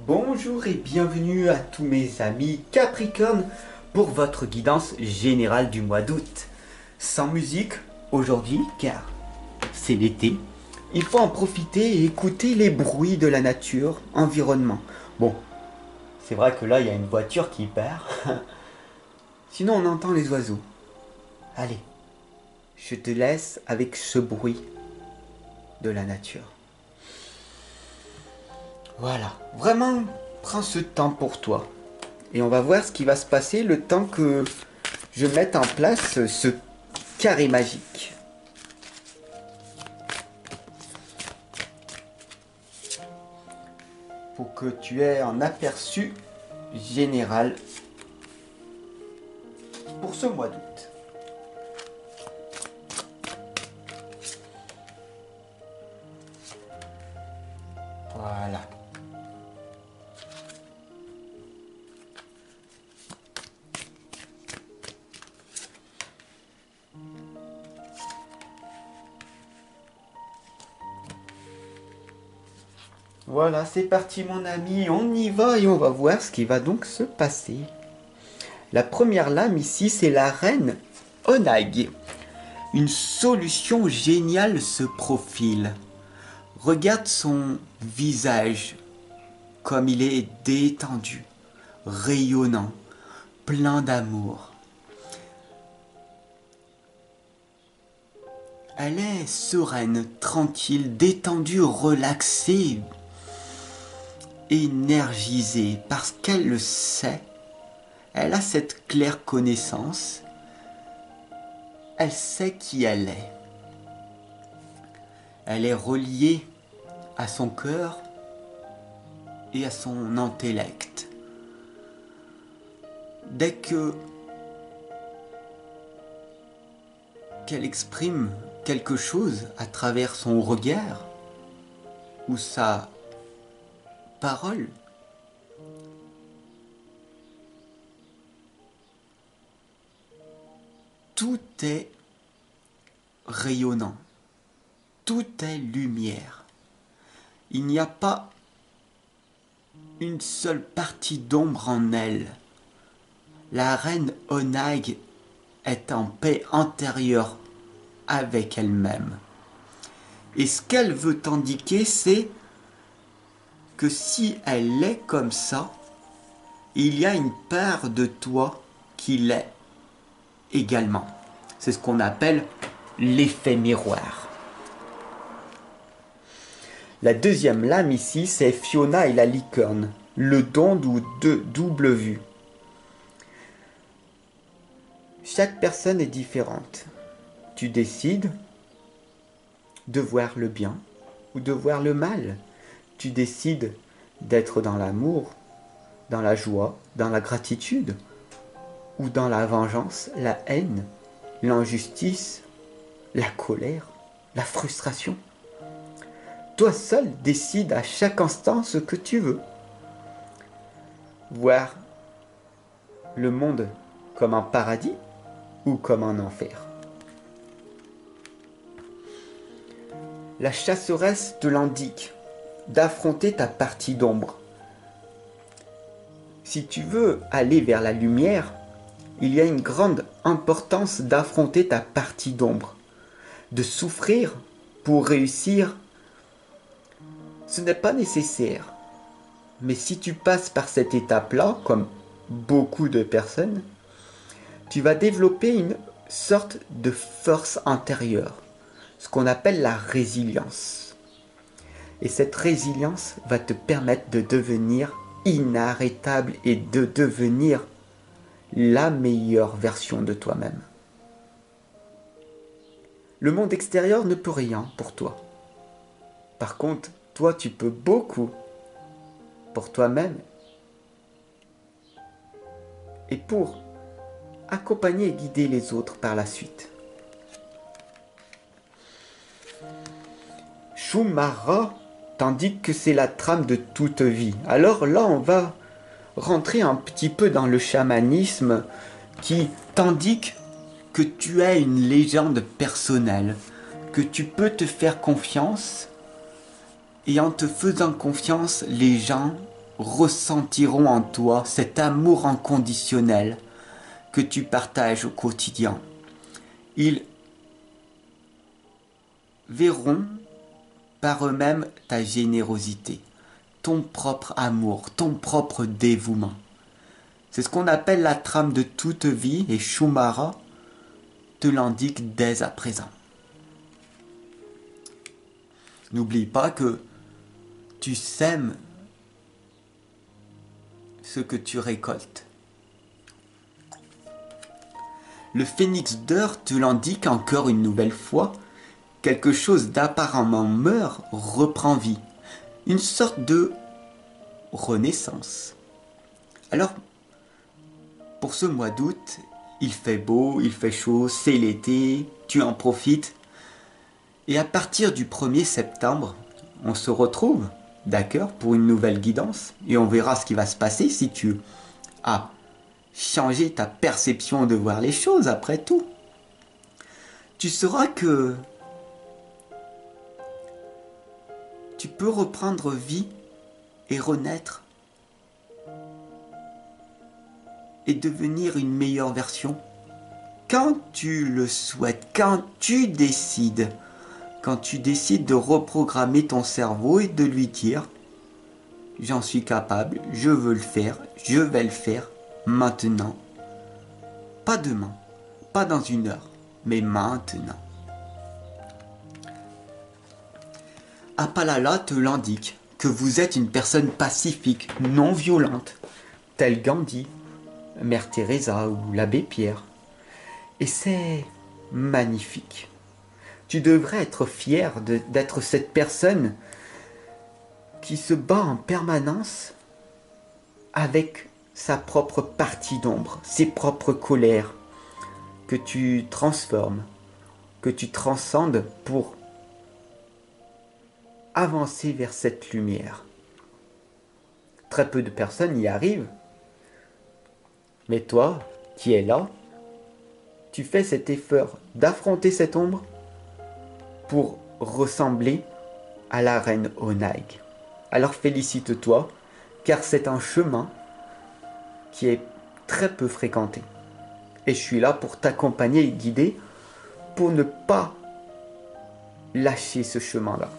Bonjour et bienvenue à tous mes amis Capricorne pour votre guidance générale du mois d'août. Sans musique aujourd'hui car c'est l'été. Il faut en profiter et écouter les bruits de la nature, environnement. Bon, c'est vrai que là il y a une voiture qui part. Sinon on entend les oiseaux. Allez, je te laisse avec ce bruit de la nature. Voilà, vraiment, prends ce temps pour toi. Et on va voir ce qui va se passer le temps que je mette en place ce carré magique. Pour que tu aies un aperçu général pour ce mois d'août. Voilà. Voilà, c'est parti mon ami, on y va et on va voir ce qui va donc se passer. La première lame ici, c'est la reine Onag. Une solution géniale se profile. Regarde son visage, comme il est détendu, rayonnant, plein d'amour. Elle est sereine, tranquille, détendue, relaxée, énergisée, parce qu'elle le sait. Elle a cette claire connaissance. Elle sait qui elle est. Elle est reliée à son cœur et à son intellect. Dès qu'elle exprime quelque chose à travers son regard ou sa parole, tout est rayonnant, tout est lumière. Il n'y a pas une seule partie d'ombre en elle. La reine Onag est en paix intérieure avec elle-même. Et ce qu'elle veut t'indiquer, c'est que si elle est comme ça, il y a une part de toi qui l'est également. C'est ce qu'on appelle l'effet miroir. La deuxième lame ici, c'est Fiona et la licorne, le don de double vue. Chaque personne est différente. Tu décides de voir le bien ou de voir le mal. Tu décides d'être dans l'amour, dans la joie, dans la gratitude, ou dans la vengeance, la haine, l'injustice, la colère, la frustration. Toi seul décides à chaque instant ce que tu veux. Voir le monde comme un paradis ou comme un enfer. La chasseresse te l'indique, d'affronter ta partie d'ombre. Si tu veux aller vers la lumière, il y a une grande importance d'affronter ta partie d'ombre, de souffrir pour réussir. Ce n'est pas nécessaire, mais si tu passes par cette étape-là, comme beaucoup de personnes, tu vas développer une sorte de force intérieure, ce qu'on appelle la résilience. Et cette résilience va te permettre de devenir inarrêtable et de devenir la meilleure version de toi-même. Le monde extérieur ne peut rien pour toi. Par contre, toi, tu peux beaucoup pour toi-même et pour accompagner et guider les autres par la suite. Shumara t'indique que c'est la trame de toute vie. Alors là, on va rentrer un petit peu dans le chamanisme qui t'indique que tu es une légende personnelle, que tu peux te faire confiance et en te faisant confiance, les gens ressentiront en toi cet amour inconditionnel que tu partages au quotidien. Ils verront par eux-mêmes ta générosité, ton propre amour, ton propre dévouement. C'est ce qu'on appelle la trame de toute vie et Shumara te l'indique dès à présent. N'oublie pas que tu sèmes ce que tu récoltes. Le phénix d'heure te l'indique encore une nouvelle fois. Quelque chose d'apparemment meurt reprend vie. Une sorte de renaissance. Alors, pour ce mois d'août, il fait beau, il fait chaud, c'est l'été, tu en profites. Et à partir du 1er septembre, on se retrouve, d'accord, pour une nouvelle guidance. Et on verra ce qui va se passer si tu as changé ta perception de voir les choses après tout. Tu sauras que tu peux reprendre vie et renaître et devenir une meilleure version quand tu le souhaites, quand tu décides de reprogrammer ton cerveau et de lui dire j'en suis capable, je veux le faire, je vais le faire maintenant, pas demain, pas dans une heure, mais maintenant. Apalala te l'indique que vous êtes une personne pacifique, non violente, telle Gandhi, Mère Teresa ou l'abbé Pierre. Et c'est magnifique. Tu devrais être fier d'être cette personne qui se bat en permanence avec sa propre partie d'ombre, ses propres colères, que tu transformes, que tu transcendes pour avancer vers cette lumière. Très peu de personnes y arrivent, mais toi, qui es là, tu fais cet effort d'affronter cette ombre pour ressembler à la reine Onaig. Alors félicite-toi, car c'est un chemin qui est très peu fréquenté. Et je suis là pour t'accompagner et guider pour ne pas lâcher ce chemin-là.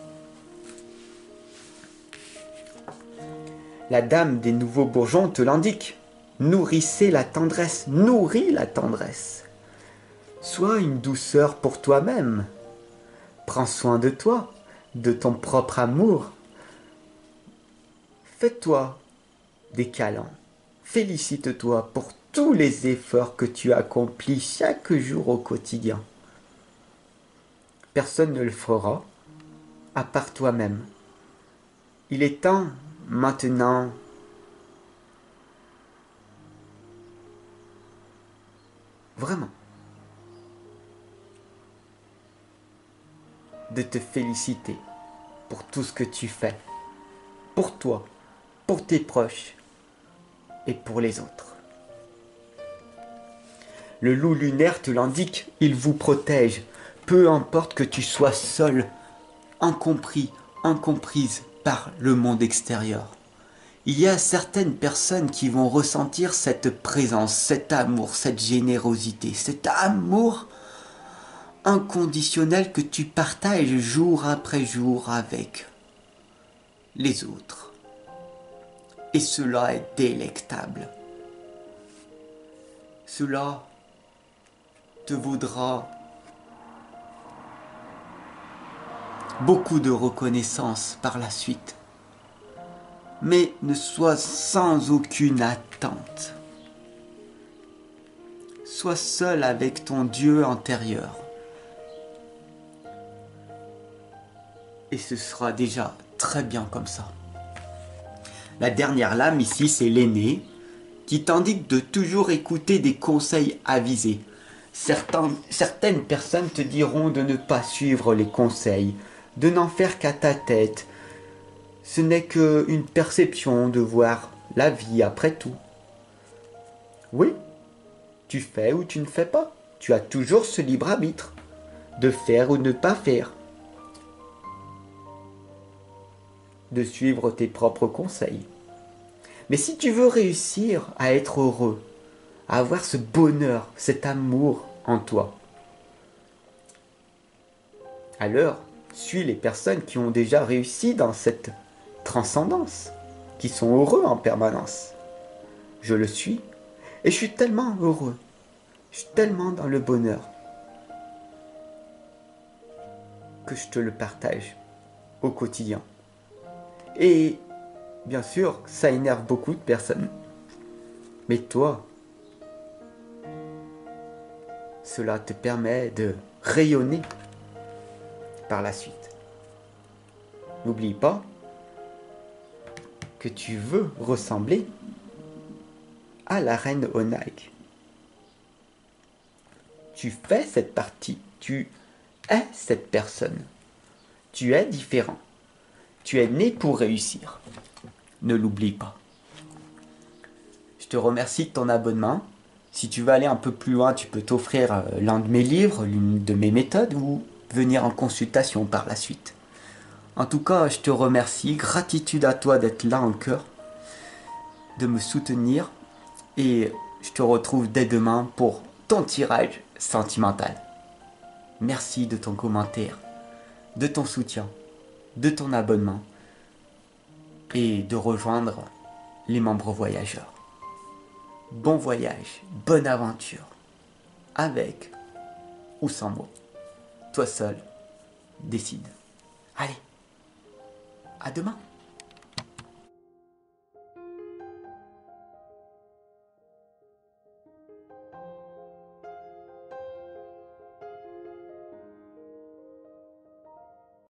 La dame des nouveaux bourgeons te l'indique. Nourrissez la tendresse, nourris la tendresse. Sois une douceur pour toi-même. Prends soin de toi, de ton propre amour. Fais-toi des câlins. Félicite-toi pour tous les efforts que tu accomplis chaque jour au quotidien. Personne ne le fera à part toi-même. Il est temps maintenant vraiment de te féliciter pour tout ce que tu fais, pour toi, pour tes proches et pour les autres. Le loup lunaire te l'indique, il vous protège, peu importe que tu sois seul, incompris, incomprise par le monde extérieur. Il y a certaines personnes qui vont ressentir cette présence, cet amour, cette générosité, cet amour inconditionnel que tu partages jour après jour avec les autres. Et cela est délectable. Cela te vaudra beaucoup de reconnaissance par la suite. Mais ne sois sans aucune attente. Sois seul avec ton Dieu intérieur. Et ce sera déjà très bien comme ça. La dernière lame ici, c'est l'aîné, qui t'indique de toujours écouter des conseils avisés. Certaines personnes te diront de ne pas suivre les conseils, de n'en faire qu'à ta tête. Ce n'est qu'une perception de voir la vie après tout. Oui, tu fais ou tu ne fais pas. Tu as toujours ce libre arbitre de faire ou ne pas faire, de suivre tes propres conseils. Mais si tu veux réussir à être heureux, à avoir ce bonheur, cet amour en toi, alors suis les personnes qui ont déjà réussi dans cette transcendance, qui sont heureux en permanence. Je le suis et je suis tellement heureux, je suis tellement dans le bonheur que je te le partage au quotidien. Et bien sûr, ça énerve beaucoup de personnes. Mais toi, cela te permet de rayonner par la suite. N'oublie pas que tu veux ressembler à la reine Onag. Tu fais cette partie, tu es cette personne. Tu es différent. Tu es né pour réussir. Ne l'oublie pas. Je te remercie de ton abonnement. Si tu veux aller un peu plus loin, tu peux t'offrir l'un de mes livres, l'une de mes méthodes ou venir en consultation par la suite. En tout cas, je te remercie. Gratitude à toi d'être là encore, de me soutenir. Et je te retrouve dès demain pour ton tirage sentimental. Merci de ton commentaire, de ton soutien, de ton abonnement et de rejoindre les membres voyageurs. Bon voyage, bonne aventure, avec ou sans moi. Toi seul, décide. Allez, à demain.